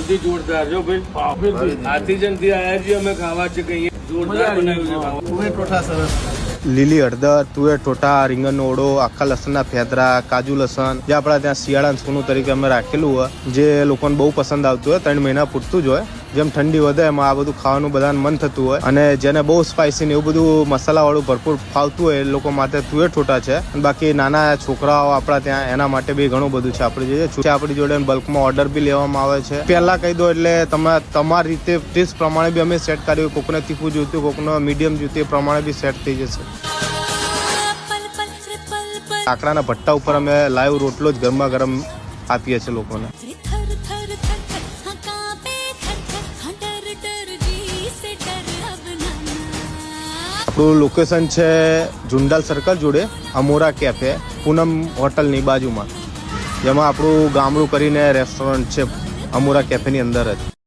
હાલથી જોરદાર જો ભાઈ આર્ટિઝનથી આયા છીએ અમે ખાવા છે કઈ જોરદાર બનાવ્યું છે તુવેર ટોઠા સરસ, લીલી હળદર, તુવેર ટોઠા, રીંગણનો ઓળો, આખા લસણના ફેદરા, કાજુ લસણ, જે આપણા ત્યાં શિયાળાના સોનું તરીકે અમે રાખેલું હોય, જે લોકોને બહુ પસંદ આવતું હોય, 3 મહિના પૂરતું જ હોય. જેમ ઠંડી વધે એમાં આ બધું ખાવાનું બધાને મન થતું હોય, અને જેને બહુ સ્પાઇસી ને એવું બધું મસાલાવાળું ભરપૂર ફાવતું હોય એ લોકો માટે તુવેર ટોઠા છે. બાકી નાના છોકરાઓ આપણા ત્યાં એના માટે બી ઘણું બધું છે. આપણી જોડે બલ્કમાં ઓર્ડર બી લેવામાં આવે છે. પહેલા કહી દો એટલે તમે તમારી રીતે ટેસ્ટ પ્રમાણે બી અમે સેટ કર્યું. કોકને તીખું જોઈતું, કોકને મીડિયમ જોઈતું, એ પ્રમાણે બી સેટ થઈ જશે. કાકડાના ભટ્ટા ઉપર અમે લાઈવ રોટલો જ ગરમા ગરમ આપીએ છીએ લોકોને. આપણું લોકેશન છે ઝુંડાલ સર્કલ જોડે અમોરા કેફે, પૂનમ હોટલની બાજુમાં, જેમાં આપણું ગામડું કરીને રેસ્ટોરન્ટ છે અમોરા કેફેની અંદર જ.